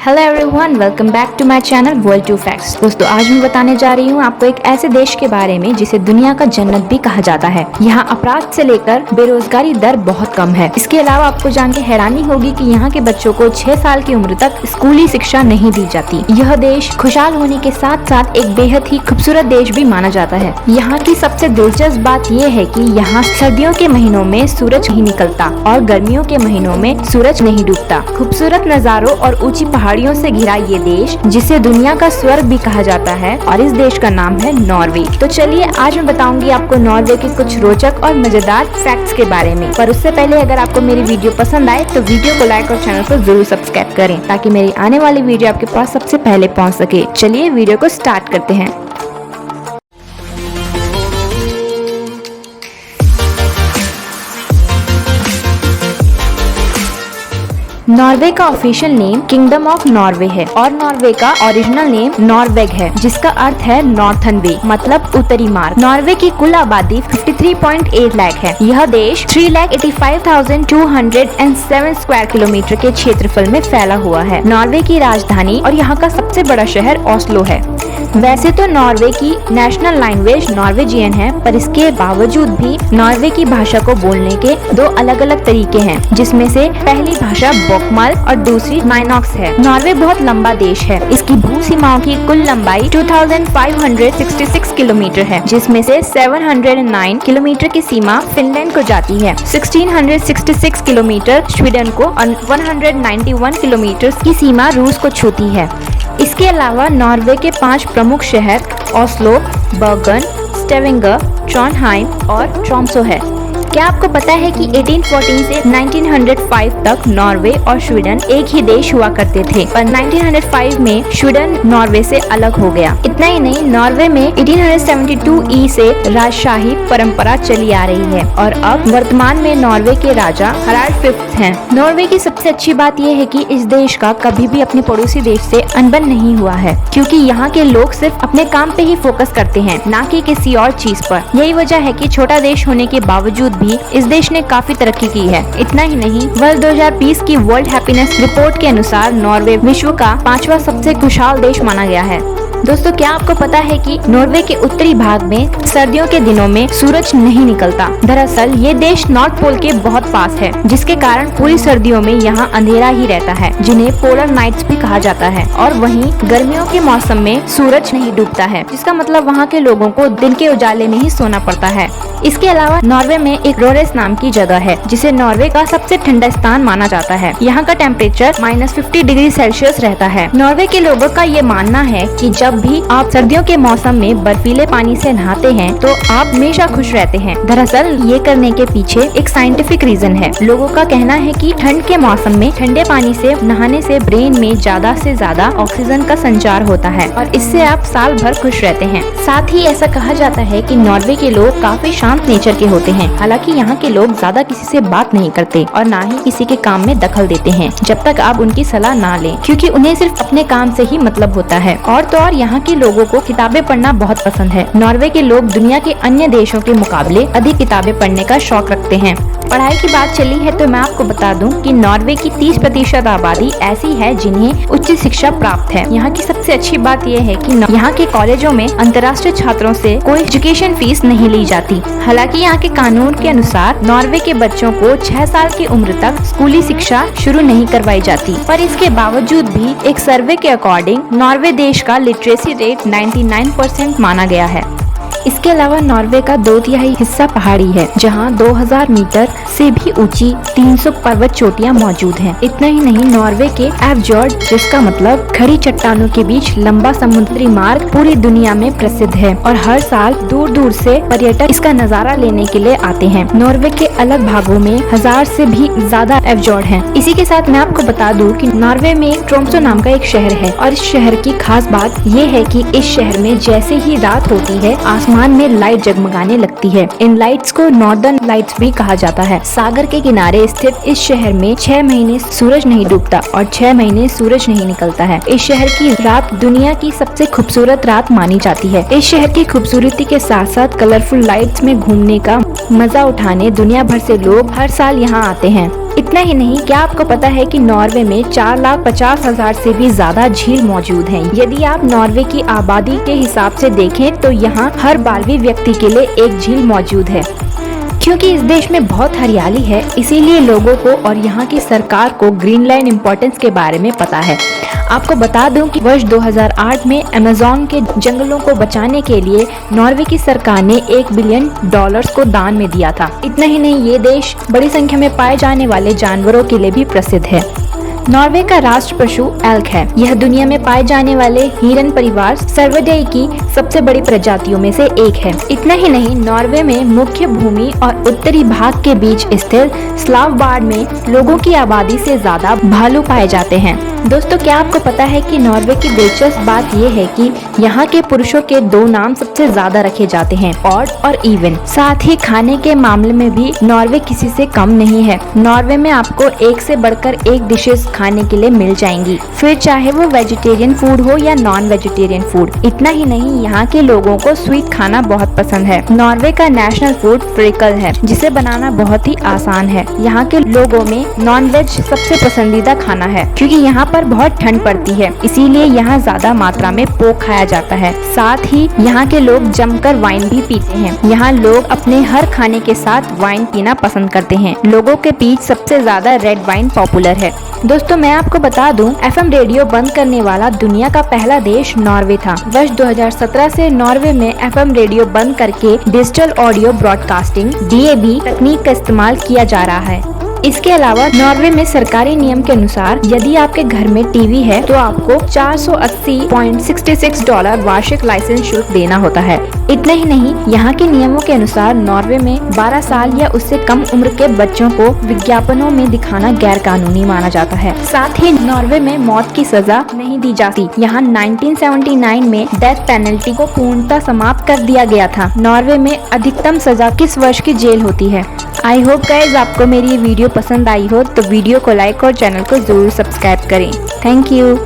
Hello everyone, welcome back to my channel world to facts. दोस्तों, आज मैं बताने जा रही हूँ आपको एक ऐसे देश के बारे में जिसे दुनिया का जन्नत भी कहा जाता है। यहाँ अपराध से लेकर बेरोजगारी दर बहुत कम है। इसके अलावा आपको जान के हैरानी होगी कि यहाँ के बच्चों को 6 साल की उम्र तक स्कूली शिक्षा नहीं दी जाती। यह देश खुशहाल होने के साथ साथ एक बेहद ही खूबसूरत देश भी माना जाता है। यहाँ की सबसे दिलचस्प बात यह है कि यहाँ सर्दियों के महीनों में सूरज नहीं निकलता और गर्मियों के महीनों में सूरज नहीं डूबता। खूबसूरत नजारों और ऊंची पहाड़ियों से घिरा ये देश, जिसे दुनिया का स्वर्ग भी कहा जाता है, और इस देश का नाम है नॉर्वे। तो चलिए आज मैं बताऊंगी आपको नॉर्वे के कुछ रोचक और मजेदार फैक्ट्स के बारे में। पर उससे पहले अगर आपको मेरी वीडियो पसंद आए तो वीडियो को लाइक और चैनल को जरूर सब्सक्राइब करें, ताकि मेरी आने वाली वीडियो आपके पास सबसे पहले पहुंच सके। चलिए वीडियो को स्टार्ट करते हैं। नॉर्वे का official name kingdom of Norway है और नॉर्वे का ओरिजिनल नेम नॉर्वेग है, जिसका अर्थ है नॉर्थन वे, मतलब उत्तरी मार्ग। नॉर्वे की कुल आबादी 53.8 लाख है। यह देश 3,85,207 स्क्वायर किलोमीटर के क्षेत्रफल में फैला हुआ है। नॉर्वे की राजधानी और यहाँ का सबसे बड़ा शहर ओस्लो है। वैसे तो नॉर्वे की नेशनल लैंग्वेज नॉर्वेजियन है, पर इसके बावजूद भी नॉर्वे की भाषा को बोलने के 2 अलग अलग तरीके हैं, जिसमें से पहली भाषा बोकमल और दूसरी नाइनॉक्स है। नॉर्वे बहुत लंबा देश है। इसकी भू सीमाओं की कुल लंबाई 2566 किलोमीटर है, जिसमें से 709 किलोमीटर की सीमा फिनलैंड को जाती है, 1666 किलोमीटर स्वीडन को और 191 किलोमीटर की सीमा रूस को छूती है। इसके अलावा नॉर्वे के 5 प्रमुख शहर ओस्लो, बर्गन, स्टेवेंगर, ट्रॉन्डहाइम और ट्रोम्सो है। क्या आपको पता है कि 1814 से 1905 तक नॉर्वे और स्वीडन एक ही देश हुआ करते थे, पर 1905 में स्वीडन नॉर्वे से अलग हो गया। इतना ही नहीं, नॉर्वे में 1872 ई से राजशाही परंपरा चली आ रही है और अब वर्तमान में नॉर्वे के राजा हराल्ड फिफ्थ हैं। नॉर्वे की सबसे अच्छी बात यह है कि इस देश का कभी भी अपने पड़ोसी देश से अनबन नहीं हुआ है, क्योंकि यहाँ के लोग सिर्फ अपने काम पे ही फोकस करते हैं, ना कि किसी और चीज पर। यही वजह है कि छोटा देश होने के बावजूद भी इस देश ने काफी तरक्की की है। इतना ही नहीं, वर्ष 2020 की वर्ल्ड हैप्पीनेस रिपोर्ट के अनुसार नॉर्वे विश्व का 5वां सबसे खुशहाल देश माना गया है। दोस्तों, क्या आपको पता है कि नॉर्वे के उत्तरी भाग में सर्दियों के दिनों में सूरज नहीं निकलता। दरअसल ये देश नॉर्थ पोल के बहुत पास है, जिसके कारण पूरी सर्दियों में यहाँ अंधेरा ही रहता है, जिन्हें पोलर नाइट्स भी कहा जाता है। और वहीं गर्मियों के मौसम में सूरज नहीं डूबता है, जिसका मतलब वहाँ के लोगों को दिन के उजाले में ही सोना पड़ता है। इसके अलावा नॉर्वे में एक रोरेस नाम की जगह है, जिसे नॉर्वे का सबसे ठंडा स्थान माना जाता है। यहाँ का टेम्परेचर -50 डिग्री सेल्सियस रहता है। नॉर्वे के लोगों का ये मानना है कि जब भी आप सर्दियों के मौसम में बर्फीले पानी से नहाते हैं तो आप हमेशा खुश रहते हैं। दरअसल ये करने के पीछे एक साइंटिफिक रीजन है। लोगों का कहना है कि ठंड के मौसम में ठंडे पानी से नहाने से ब्रेन में ज्यादा से ज्यादा ऑक्सीजन का संचार होता है और इससे आप साल भर खुश रहते हैं। साथ ही ऐसा कहा जाता है कि नॉर्वे के लोग काफी शांत नेचर के होते हैं। हालांकि यहाँ के लोग ज्यादा किसी से बात नहीं करते और ना ही किसी के काम में दखल देते हैं, जब तक आप उनकी सलाह ना लें, क्योंकि उन्हें सिर्फ अपने काम से ही मतलब होता है। और तो और यहाँ के लोगों को किताबें पढ़ना बहुत पसंद है। नॉर्वे के लोग दुनिया के अन्य देशों के मुकाबले अधिक किताबें पढ़ने का शौक रखते हैं। पढ़ाई की बात चली है तो मैं आपको बता दूं कि नॉर्वे की 30% आबादी ऐसी है जिन्हें उच्च शिक्षा प्राप्त है। यहाँ की सबसे अच्छी बात यह है कि यहाँ के कॉलेजों में अंतर्राष्ट्रीय छात्रों से कोई एजुकेशन फीस नहीं ली जाती। हालांकि यहाँ के कानून के अनुसार नॉर्वे के बच्चों को 6 साल की उम्र तक स्कूली शिक्षा शुरू नहीं करवाई जाती, पर इसके बावजूद भी एक सर्वे के अकॉर्डिंग नॉर्वे देश का लिटरेसी रेट 99% माना गया है। इसके अलावा नॉर्वे का 2/3 हिस्सा पहाड़ी है, जहां 2000 मीटर से भी ऊंची 300 पर्वत चोटियां मौजूद हैं। इतना ही नहीं, नॉर्वे के एफजॉर्ड, जिसका मतलब खड़ी चट्टानों के बीच लंबा समुद्री मार्ग, पूरी दुनिया में प्रसिद्ध है और हर साल दूर दूर से पर्यटक इसका नजारा लेने के लिए आते हैं। नॉर्वे के अलग भागों में 1000 से भी ज्यादा एफजॉर्ड हैं। इसी के साथ मैं आपको बता दूं कि नॉर्वे में ट्रोम्सो नाम का एक शहर है और इस शहर की खास बात ये है कि इस शहर में जैसे ही रात होती है, आसमान में लाइट जगमगाने लगती है। इन लाइट्स को नॉर्दर्न लाइट्स भी कहा जाता है। सागर के किनारे स्थित इस शहर में 6 महीने सूरज नहीं डूबता और 6 महीने सूरज नहीं निकलता है। इस शहर की रात दुनिया की सबसे खूबसूरत रात मानी जाती है। इस शहर की खूबसूरती के साथ साथ कलरफुल लाइट्स में घूमने का मजा उठाने दुनिया भर से लोग हर साल यहाँ आते हैं। इतना ही नहीं, क्या आपको पता है कि नॉर्वे में 4,50,000 से भी ज्यादा झील मौजूद हैं। यदि आप नॉर्वे की आबादी के हिसाब से देखें तो यहाँ हर 12वें व्यक्ति के लिए एक झील मौजूद है। क्योंकि इस देश में बहुत हरियाली है, इसीलिए लोगों को और यहाँ की सरकार को ग्रीनलैंड इम्पोर्टेंस के बारे में पता है। आपको बता दूं कि वर्ष 2008 में अमेज़न के जंगलों को बचाने के लिए नॉर्वे की सरकार ने $1 बिलियन को दान में दिया था। इतना ही नहीं, ये देश बड़ी संख्या में पाए जाने वाले जानवरों के लिए भी प्रसिद्ध है। नॉर्वे का राष्ट्र पशु एल्क है। यह दुनिया में पाए जाने वाले हिरन परिवार सर्वडेई की सबसे बड़ी प्रजातियों में से एक है। इतना ही नहीं, नॉर्वे में मुख्य भूमि और उत्तरी भाग के बीच स्थित स्लावबार्ड में लोगों की आबादी से ज्यादा भालू पाए जाते हैं। दोस्तों, क्या आपको पता है कि नॉर्वे की दिलचस्प बात यह है कि यहाँ के पुरुषों के 2 नाम सबसे ज्यादा रखे जाते हैं, ऑड और इवन। साथ ही खाने के मामले में भी नॉर्वे किसी से कम नहीं है। नॉर्वे में आपको एक से बढ़कर एक डिशेस खाने के लिए मिल जाएंगी, फिर चाहे वो वेजिटेरियन फूड हो या नॉन वेजिटेरियन फूड। इतना ही नहीं, यहाँ के लोगों को स्वीट खाना बहुत पसंद है। नॉर्वे का नेशनल फूड फ्रिकल है, जिसे बनाना बहुत ही आसान है। यहाँ के लोगों में नॉन वेज सबसे पसंदीदा खाना है, क्योंकि यहाँ पर बहुत ठंड पड़ती है, इसीलिए यहाँ ज्यादा मात्रा में पोर्क खाया जाता है। साथ ही यहाँ के लोग जमकर वाइन भी पीते हैं। यहाँ लोग अपने हर खाने के साथ वाइन पीना पसंद करते हैं। लोगों के बीच सबसे ज्यादा रेड वाइन पॉपुलर है। दोस्तों, मैं आपको बता दूं, FM रेडियो बंद करने वाला दुनिया का पहला देश नॉर्वे था। वर्ष 2017 से नॉर्वे में FM रेडियो बंद करके डिजिटल ऑडियो ब्रॉडकास्टिंग DAB तकनीक का इस्तेमाल किया जा रहा है। इसके अलावा नॉर्वे में सरकारी नियम के अनुसार यदि आपके घर में टीवी है तो आपको $480.66 वार्षिक लाइसेंस शुल्क देना होता है। इतना ही नहीं, यहाँ के नियमों के अनुसार नॉर्वे में 12 साल या उससे कम उम्र के बच्चों को विज्ञापनों में दिखाना गैर कानूनी माना जाता है। साथ ही नॉर्वे में मौत की सजा नहीं दी जाती। यहाँ 1979 में डेथ पेनल्टी को पूर्णतः समाप्त कर दिया गया था। नॉर्वे में अधिकतम सजा 21 वर्ष की जेल होती है। आई होप गाइज आपको मेरी ये वीडियो पसंद आई हो तो वीडियो को लाइक और चैनल को जरूर सब्सक्राइब करें। Thank you.